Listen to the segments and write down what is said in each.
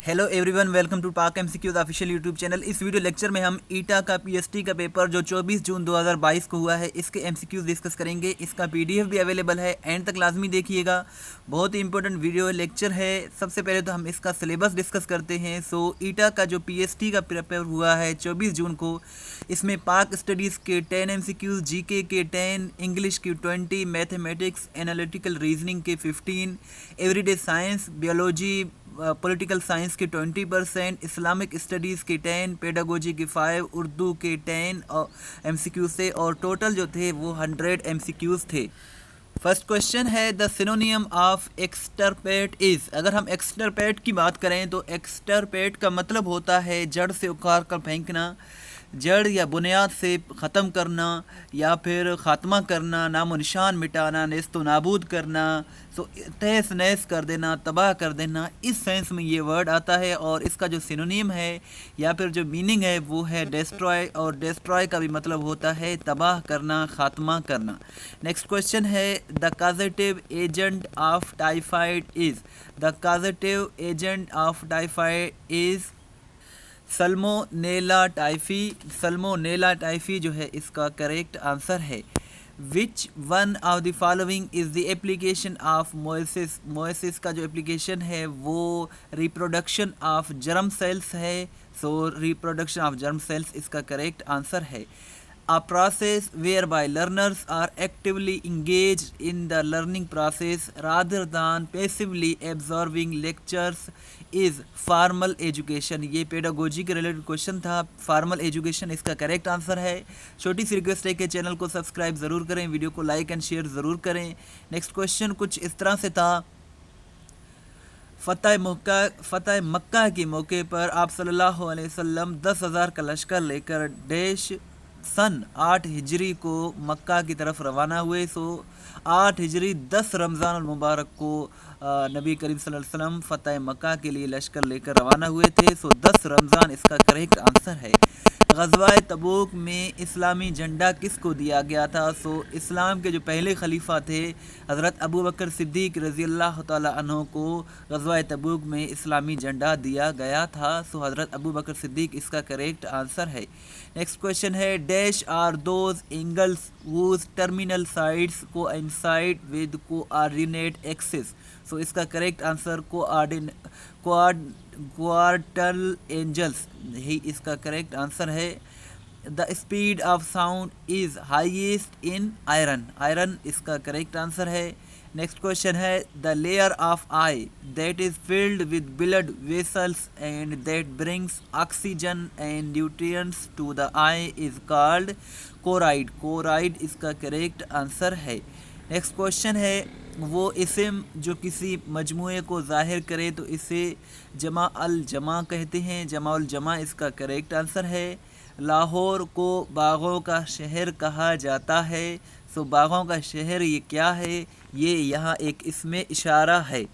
Hello everyone, welcome to पाक MCQs official YouTube channel. इस video lecture में हम ईटा का पीएसटी का पेपर जो 24 जून 2022 को हुआ है इसके एमसीक्यूज डिस्कस करेंगे। इसका पीडीएफ भी अवेलेबल है, एंड तक लाजमी देखिएगा। बहुत ही इंपॉर्टेंट वीडियो लेक्चर है। सबसे पहले तो हम इसका सिलेबस डिस्कस करते हैं। ईटा का जो पीएसटी का पेपर हुआ है 24 जून को, इसमें पाक स्टडीज़ के 10 एमसीक्यूज, जीके के 10, इंग्लिश की 20, मैथमेटिक्स एनालिटिकल रीजनिंग के 15, everyday science, biology, political science के 20%, इस्लामिक स्टडीज़ के 10, पेडागोजी के 5, उर्दू के 10 और एमसीक्यूज थे, और टोटल जो थे वो 100 एमसीक्यूज थे। फर्स्ट क्वेश्चन है, द सिनोनियम ऑफ एक्सटर्पेट इज़। अगर हम एक्सटर्पेट की बात करें तो एक्सटर्पेट का मतलब होता है जड़ से उखाड़ कर फेंकना, जड़ या बुनियाद से ख़त्म करना, या फिर ख़ात्मा करना, नामो निशान मिटाना, नेस्तो नाबूद करना, सो तहस नहस कर देना, तबाह कर देना। इस सेंस में ये वर्ड आता है, और इसका जो सिनोनिम है या फिर जो मीनिंग है वो है डेस्ट्रॉय, और डेस्ट्रॉय का भी मतलब होता है तबाह करना, ख़ात्मा करना। नेक्स्ट क्वेश्चन है, the causative agent of typhoid is. The causative agent of typhoid is salmonella typhi. Salmonella typhi जो है इसका करेक्ट आंसर है। Which one of the following is the application of meiosis. Meiosis का जो application है वो reproduction of germ cells है। Reproduction of germ cells इसका करेक्ट आंसर है। A process whereby learners are actively engaged in the learning process rather than passively absorbing lectures is formal education। ये pedagogy के related question था। Formal education इसका correct answer है। छोटी सी request है कि चैनल को सब्सक्राइब ज़रूर करें, वीडियो को लाइक एंड शेयर ज़रूर करें। नेक्स्ट क्वेश्चन कुछ इस तरह से था, फ़तह मक्का के मौके पर आप सल्लल्लाहु अलैहि वसल्लम 10,000 का लश्कर लेकर डैश सन 8 हिजरी को मक्का की तरफ रवाना हुए। 8 हिजरी 10 रमज़ान मुबारक को नबी करीम सल्लल्लाहु अलैहि वसल्लम फ़तह मक्का के लिए लश्कर लेकर रवाना हुए थे। 10 रमज़ान इसका करेक्ट आंसर है। ग़ज़वाए तबूक में इस्लामी झंडा किसको दिया गया था? इस्लाम के जो पहले खलीफा थे हज़रत अबू बकर सिद्दीक़ रज़ी अल्लाह तआला अन्हु को ग़ज़वाए तबूक में इस्लामी झंडा दिया गया था। हज़रत अबू बकर सिद्दीक़ इसका करेक्ट आंसर है। नेक्स्ट क्वेश्चन है, dash are those angles whose terminal sides coincide with coordinate axis. इसका करेक्ट आंसर क्वार्टल एंजल्स ही इसका करेक्ट आंसर है। The speed of sound is highest in iron. Iron इसका correct answer है। Next question है, the layer of eye that is filled with blood vessels and that brings oxygen and nutrients to the eye is called choroid. Choroid इसका correct answer है। Next question है, वो इस्म जो किसी मजमूए को ज़ाहिर करे तो इसे जमा अल जमा कहते हैं। जमा उल जमा इसका करेक्ट आंसर है। लाहौर को बागों का शहर कहा जाता है। बागों का शहर ये क्या है? ये यहाँ एक इसमें इशारा है।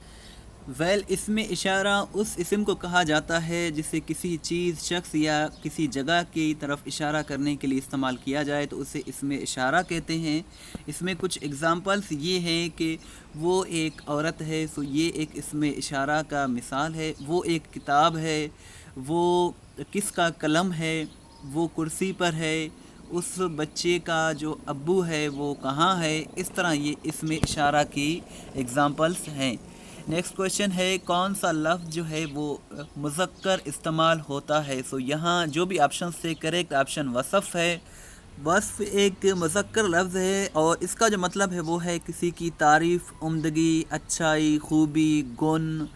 इसमें इशारा उस इसम को कहा जाता है जिसे किसी चीज़, शख्स या किसी जगह की तरफ इशारा करने के लिए इस्तेमाल किया जाए तो उसे इसमें इशारा कहते हैं। इसमें कुछ एग्ज़ाम्पल्स ये हैं कि वो एक औरत है, ये एक इसमें इशारा का मिसाल है। वो एक किताब है, वो किसका कलम है, वो कुर्सी पर है, उस बच्चे का जो अब्बू है वो कहाँ है। इस तरह ये इसमें इशारा की एग्ज़ाम्पल्स हैं। नेक्स्ट क्वेश्चन है, कौन सा लफ्ज़ जो है वो मुज़क्कर इस्तेमाल होता है? यहाँ जो भी ऑप्शन से करेक्ट ऑप्शन वसफ़ है। वस्फ़ एक मुज़क्कर लफ्ज़ है और इसका जो मतलब है वो है किसी की तारीफ़, उम्दगी, अच्छाई, खूबी, गुण,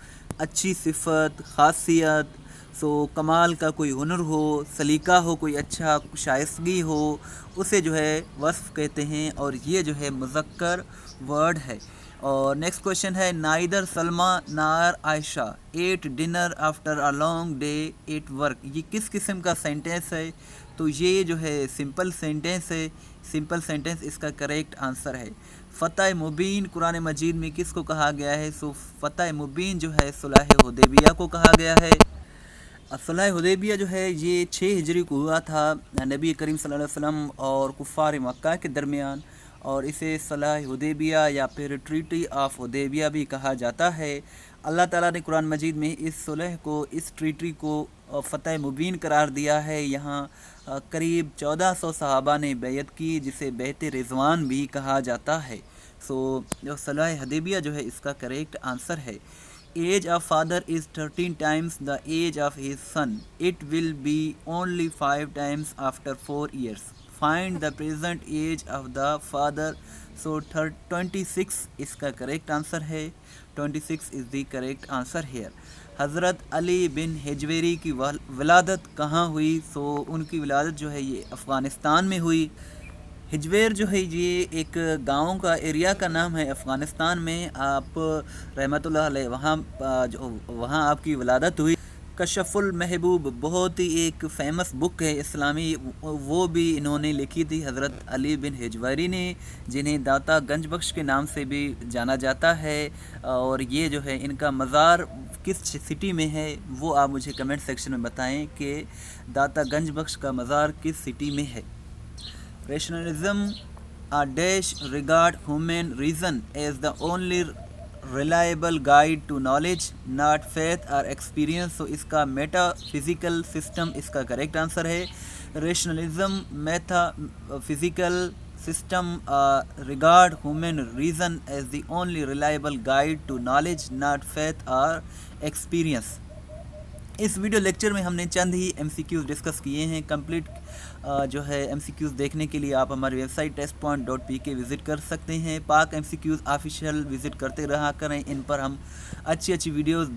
अच्छी सिफ़त, ख़ासियत। कमाल का कोई हुनर हो, सलीका हो, कोई अच्छा शाइस्तगी हो, उसे जो है वस्फ़ कहते हैं, और ये जो है मुज़क्कर वर्ड है। और नेक्स्ट क्वेश्चन है, नाइदर सलमा नार Ayesha at dinner after a long day at work. ये किस किस्म का सेंटेंस है? ये जो है सिंपल सेंटेंस है। सिंपल सेंटेंस इसका करेक्ट आंसर है। फ़तह मुबीन कुरान मजीद में किसको कहा गया है? फ़तह मुबीन जो है सुलह हुदैबिया को कहा गया है। सुलह हुदैबिया जो है ये 6 हिजरी को हुआ था नबी करीम सल्लल्लाहु अलैहि वसल्लम और कुफ़ार मक्का के दरमियान, और इसे सलाह हुदैबिया या फिर ट्रीटी ऑफ हुदैबिया भी कहा जाता है। اللہ ताला ने कुरान मजीद में इस सुलह को, इस ट्रीटी को फ़तह मुबीन करार दिया है। यहाँ करीब 1400 सहाबा ने बैत की, जिसे बैत रिज़वान भी कहा जाता है। सो जो सलाह हदैबिया जो है इसका करेक्ट आंसर है। Age of father is 13 times the age of his son, it will be only 5 times after 4 years। Find the present age of the father. So 26 इसका करेक्ट आंसर है। 26 is the correct answer here. हज़रत Ali बिन हिजवेरी की विलादत कहाँ हुई? सो उनकी विलादत जो है ये अफ़गानिस्तान में हुई। हिजवेर जो है ये एक गांव का एरिया का नाम है अफ़गानिस्तान में। आप रहमतुल्लाह अलैह वहाँ आपकी विलादत हुई। कशफुल महबूब बहुत ही एक फ़ेमस बुक है इस्लामी, वो भी इन्होंने लिखी थी हज़रत अली बिन हिजवेरी ने, जिन्हें दाता गंज बख्श के नाम से भी जाना जाता है। और ये जो है इनका मज़ार किस सिटी में है वो आप मुझे कमेंट सेक्शन में बताएं कि दाता गंज बख्श का मज़ार किस सिटी में है। Rationalism a dash regard human reason as the only reliable guide to knowledge, not faith or experience। so इसका metaphysical system इसका correct answer है। Rationalism metaphysical system regard human reason as the only reliable guide to knowledge, not faith or experience। इस video lecture में हमने चंद ही MCQs discuss किए हैं। Complete जो है MCQs देखने के लिए आप हमारी वेबसाइट testpoint.pk विज़िट कर सकते हैं। पाक MCQs ऑफिशियल विज़िट करते रहा करें, इन पर हम अच्छी अच्छी वीडियोस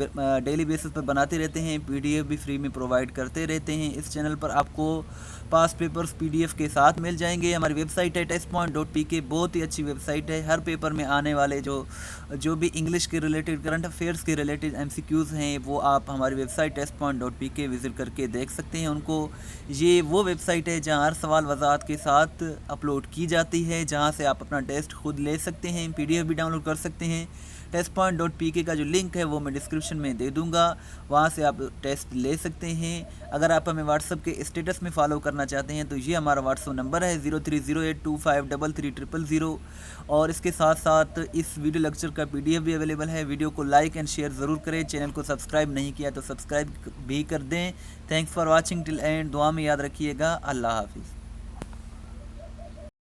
डेली बेसिस पर बनाते रहते हैं, PDF भी फ्री में प्रोवाइड करते रहते हैं। इस चैनल पर आपको पास पेपर्स PDF के साथ मिल जाएंगे। हमारी वेबसाइट है testpoint.pk, बहुत ही अच्छी वेबसाइट है। हर पेपर में आने वाले जो भी इंग्लिश के रिलेटेड, करंट अफेयर्स के रिलेटेड MCQs हैं वो आप हमारी वेबसाइट testpoint.pk विज़िट करके देख सकते हैं उनको। ये वो वेबसाइट है जहाँ हर सवाल वजाहत के साथ अपलोड की जाती है, जहाँ से आप अपना टेस्ट खुद ले सकते हैं, PDF भी डाउनलोड कर सकते हैं। testpoint.pk का जो लिंक है वो मैं डिस्क्रिप्शन में दे दूंगा, वहाँ से आप टेस्ट ले सकते हैं। अगर आप हमें व्हाट्सएप के स्टेटस में फॉलो करना चाहते हैं तो ये हमारा व्हाट्सएप नंबर है 0308253300। और इसके साथ साथ इस वीडियो लेक्चर का PDF भी अवेलेबल है। वीडियो को लाइक एंड शेयर ज़रूर करें। चैनल को सब्सक्राइब नहीं किया तो सब्सक्राइब भी कर दें। Thanks for watching till and. दुआ में याद रखिएगा। अल्लाह हाफिज़।